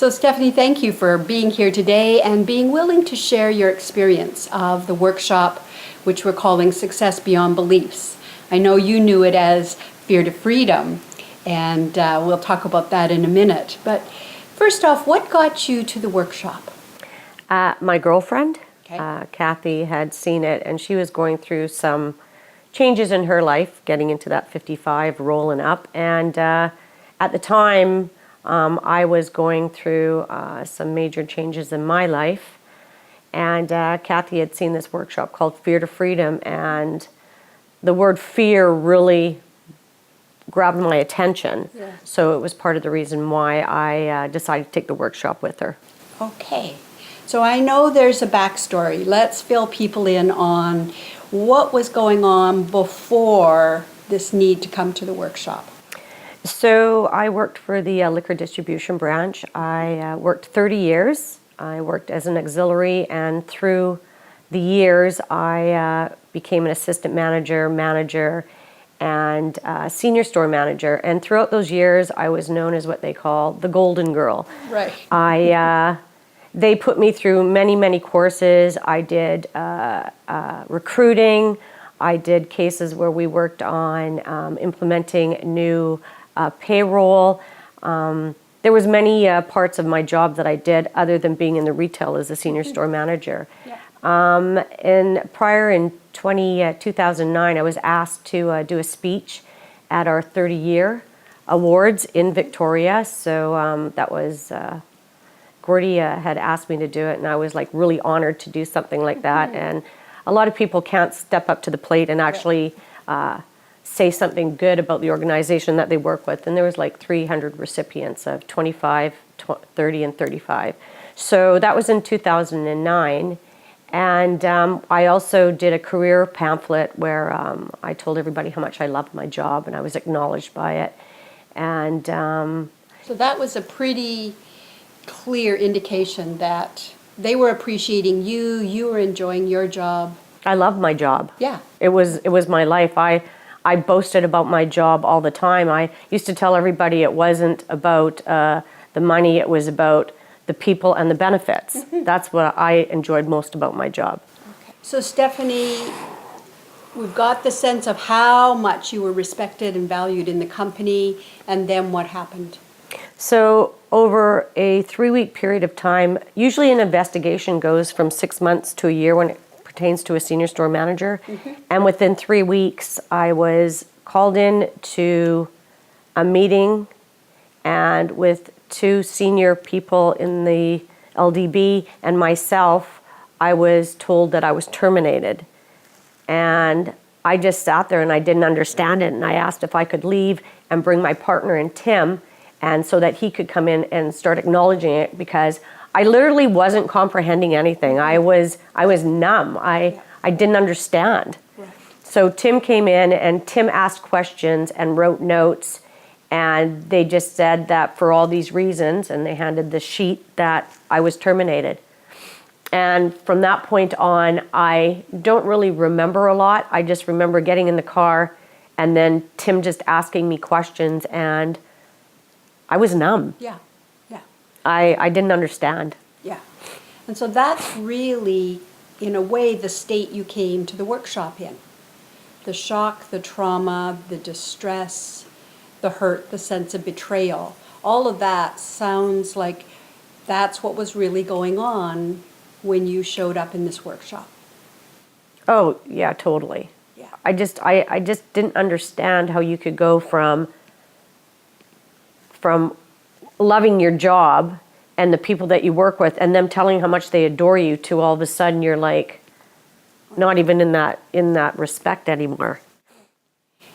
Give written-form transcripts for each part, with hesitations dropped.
So Stephanie, thank you for being here today and being willing to share your experience of the workshop, which we're calling Success Beyond Beliefs. I know you knew it as Fear to Freedom, and we'll talk about that in a minute. But first off, what got you to the workshop? My girlfriend, Okay. Kathy, had seen it, and she was going through some changes in her life, getting into that 55, rolling up. And at the time, I was going through some major changes in my life. And Kathy had seen this workshop called Fear to Freedom, and the word fear really grabbed my attention. Yeah. So it was part of the reason why I decided to take the workshop with her. Okay. So I know there's a backstory. Let's fill people in on what was going on before this need to come to the workshop. So I worked for the liquor distribution branch. I worked 30 years. I worked as an auxiliary, and through the years I became an assistant manager, and senior store manager. And throughout those years I was known as what they call the golden girl. Right. They put me through many courses. I did recruiting. I did cases where we worked on implementing new payroll. There was many parts of my job that I did other than being in the retail as a senior store manager. Yeah. And prior in 2009, I was asked to do a speech at our 30-year awards in Victoria. So that was Gordy had asked me to do it, and I was like really honored to do something like that. And a lot of people can't step up to the plate and actually say something good about the organization that they work with. And there was like 300 recipients of 25, 30, and 35. So that was in 2009. And I also did a career pamphlet where I told everybody how much I loved my job, and I was acknowledged by it. And So that was a pretty clear indication that they were appreciating you, you were enjoying your job. I loved my job. Yeah. It was my life. I boasted about my job all the time. I used to tell everybody it wasn't about the money, it was about the people and the benefits. That's what I enjoyed most about my job. Okay. So Stephanie, we've got the sense of how much you were respected and valued in the company, and then what happened? So over a 3-week period of time, usually an investigation goes from 6 months to a year when it pertains to a senior store manager. And within 3 weeks, I was called in to a meeting, and with 2 senior people in the LDB and myself, I was told that I was terminated. And I just sat there and I didn't understand it, and I asked if I could leave and bring my partner in, Tim, and so that he could come in and start acknowledging it, because I literally wasn't comprehending anything. I was numb. I didn't understand. Right. So Tim came in, and Tim asked questions and wrote notes, and they just said that for all these reasons, and they handed the sheet that I was terminated. And from that point on, I don't really remember a lot. I just remember getting in the car and then Tim just asking me questions, and I was numb. Yeah, yeah, I didn't understand. yeah. And so that's really, in a way, the state you came to the workshop in. The shock, the trauma, the distress, the hurt, the sense of betrayal. All of that sounds like that's what was really going on when you showed up in this workshop. Oh, yeah, totally. Yeah. I just didn't understand how you could go from loving your job and the people that you work with and them telling how much they adore you to all of a sudden you're like not even in that respect anymore.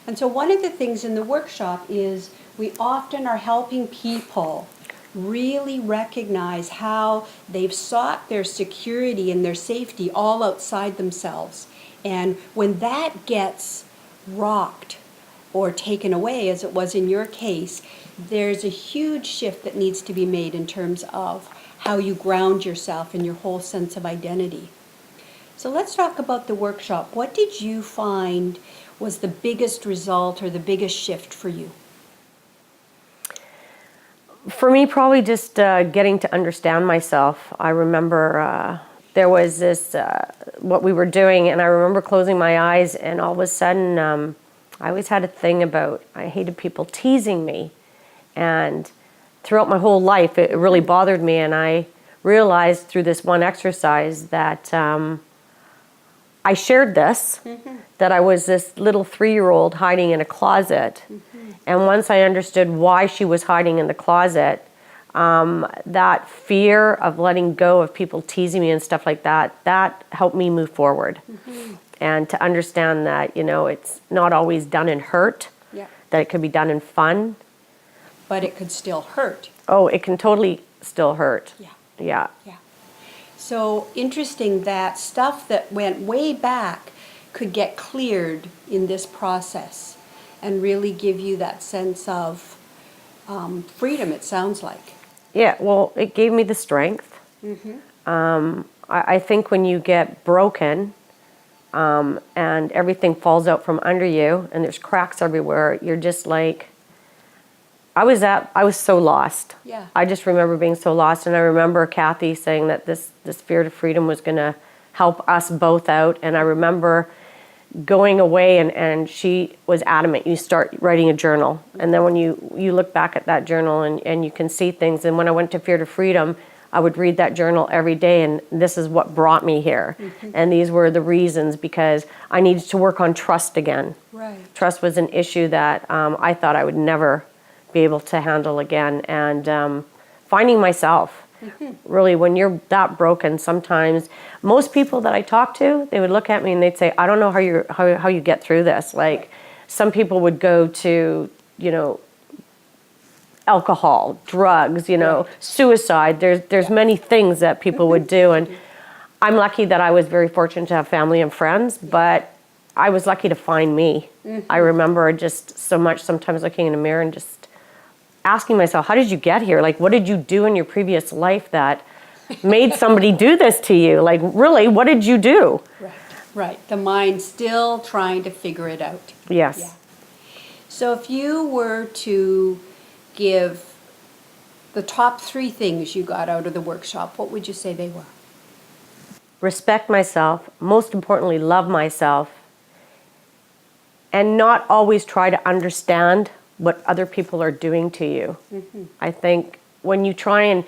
And so one of the things in the workshop is we often are helping people really recognize how they've sought their security and their safety all outside themselves. And when that gets rocked or taken away, as it was in your case, there's a huge shift that needs to be made in terms of how you ground yourself and your whole sense of identity. So let's talk about the workshop. What did you find was the biggest result or the biggest shift for you? For me, probably just getting to understand myself. I remember there was this, what we were doing, and I remember closing my eyes, and all of a sudden, I always had a thing about, I hated people teasing me. And throughout my whole life, it really bothered me, and I realized through this one exercise that I shared this, that I was this little 3-year-old hiding in a closet. And once I understood why she was hiding in the closet, that fear of letting go of people teasing me and stuff like that, that helped me move forward. And to understand that, it's not always done in hurt, Yeah. that it could be done in fun. But it could still hurt. Oh, it can totally still hurt. Yeah. Yeah. Yeah. So interesting that stuff that went way back could get cleared in this process and really give you that sense of freedom, it sounds like. Yeah, well, it gave me the strength. I think when you get broken and everything falls out from under you and there's cracks everywhere, you're just like, I was so lost. Yeah. I just remember being so lost, and I remember Kathy saying that this Spirit of Freedom was going to help us both out, and I remember going away and she was adamant, you start writing a journal. And then when you look back at that journal and you can see things, and when I went to Fear to Freedom, I would read that journal every day, and this is what brought me here. And these were the reasons, because I needed to work on trust again. Right. Trust was an issue that I thought I would never be able to handle again, and finding myself. Really, when you're that broken, sometimes most people that I talk to, they would look at me and they'd say, I don't know how you get through this. Like, some people would go to, alcohol, drugs, suicide. There's many things that people would do, and I'm lucky that I was very fortunate to have family and friends, but I was lucky to find me. I remember just so much sometimes looking in a mirror and just asking myself, how did you get here? Like, what did you do in your previous life that made somebody do this to you? Like, really, what did you do? Right. Right. The mind still trying to figure it out. Yes. Yeah. So if you were to give the top 3 things you got out of the workshop, what would you say they were? Respect myself, most importantly, love myself, and not always try to understand what other people are doing to you. I think when you try and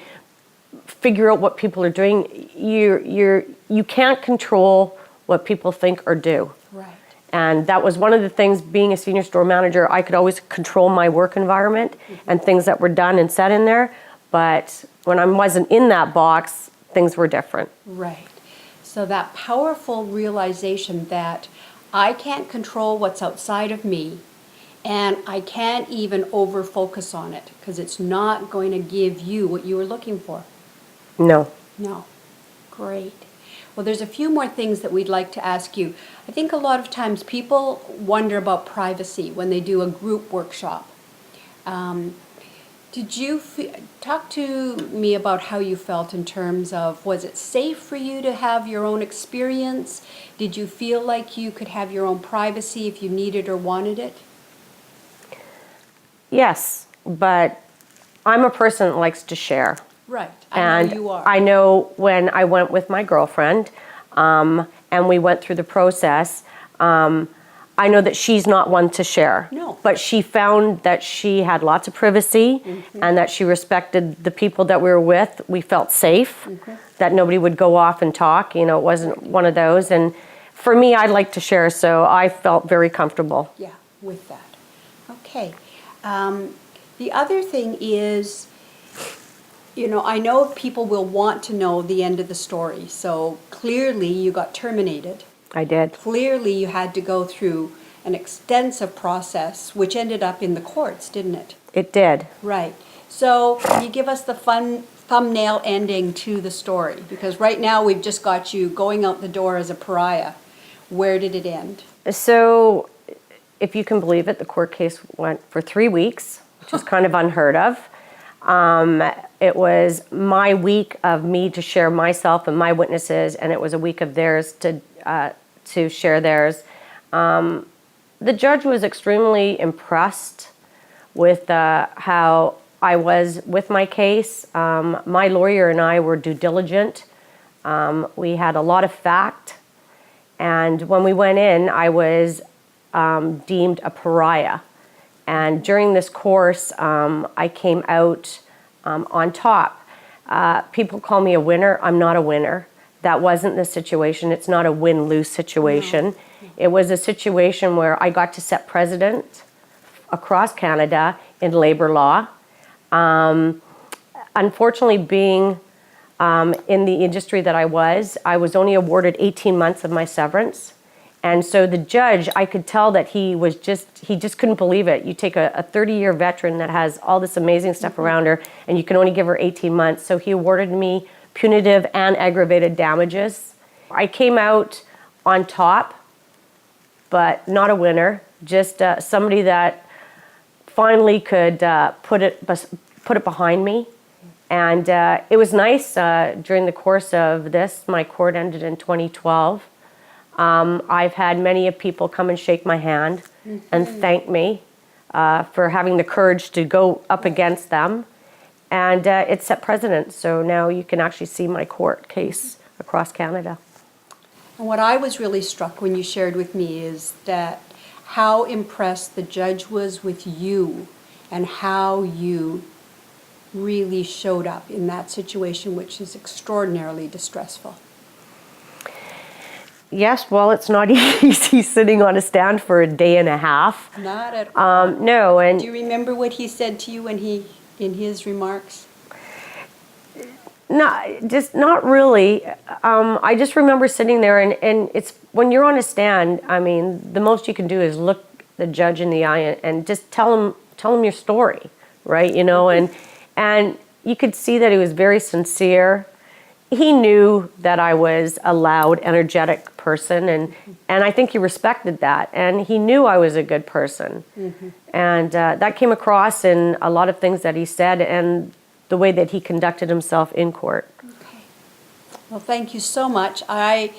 figure out what people are doing, you can't control what people think or do. Right. And that was one of the things, being a senior store manager, I could always control my work environment and things that were done and said in there. But when I wasn't in that box, things were different. Right. So that powerful realization that I can't control what's outside of me, and I can't even over-focus on it, because it's not going to give you what you were looking for. No. No. Great. Well, there's a few more things that we'd like to ask you. I think a lot of times people wonder about privacy when they do a group workshop. Did you talk to me about how you felt in terms of, was it safe for you to have your own experience? Did you feel like you could have your own privacy if you needed or wanted it? Yes, but I'm a person that likes to share. Right. I know you are. I know when I went with my girlfriend and we went through the process, I know that she's not one to share. No. But she found that she had lots of privacy and that she respected the people that we were with. We felt safe, that nobody would go off and talk. It wasn't one of those. And for me, I like to share, so I felt very comfortable. Yeah, with that. Okay. The other thing is, I know people will want to know the end of the story. So clearly you got terminated. I did. Clearly you had to go through an extensive process, which ended up in the courts, didn't it? It did. Right. So can you give us the fun thumbnail ending to the story? Because right now we've just got you going out the door as a pariah. Where did it end? So, if you can believe it, the court case went for 3 weeks, which is kind of unheard of. It was my week of me to share myself and my witnesses, and it was a week of theirs to share theirs. The judge was extremely impressed with how I was with my case. My lawyer and I were due diligent. We had a lot of fact. And when we went in, I was deemed a pariah. And during this course, I came out on top. People call me a winner. I'm not a winner. That wasn't the situation. It's not a win-lose situation. No. It was a situation where I got to set precedent across Canada in labor law. Unfortunately, being in the industry that I was only awarded 18 months of my severance. And so the judge, I could tell that he just couldn't believe it. You take a 30-year veteran that has all this amazing stuff around her, and you can only give her 18 months. So he awarded me punitive and aggravated damages. I came out on top, but not a winner, just somebody that finally could put it behind me. And it was nice during the course of this. My court ended in 2012. I've had many people come and shake my hand and thank me for having the courage to go up against them. And it set precedent. So now you can actually see my court case across Canada. And what I was really struck when you shared with me is that how impressed the judge was with you and how you really showed up in that situation, which is extraordinarily distressful. Yes, well, it's not easy sitting on a stand for a day and a half. Not at all. No, and do you remember what he said to you when in his remarks? Not really. I just remember sitting there, and it's when you're on a stand. I mean, the most you can do is look the judge in the eye and just tell him your story, right? You know, and you could see that he was very sincere. He knew that I was a loud, energetic person, and I think he respected that. And he knew I was a good person. And that came across in a lot of things that he said and the way that he conducted himself in court. Okay. Well, thank you so much. I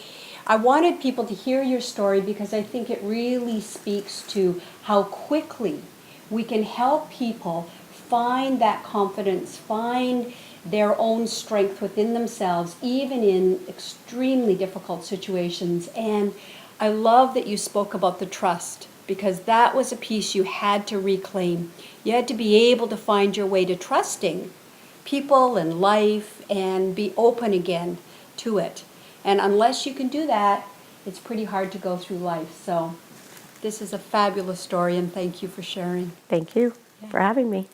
wanted people to hear your story because I think it really speaks to how quickly we can help people find that confidence, find their own strength within themselves, even in extremely difficult situations. And I love that you spoke about the trust, because that was a piece you had to reclaim. You had to be able to find your way to trusting people and life and be open again to it. And unless you can do that, it's pretty hard to go through life. So this is a fabulous story, and thank you for sharing. Thank you for having me.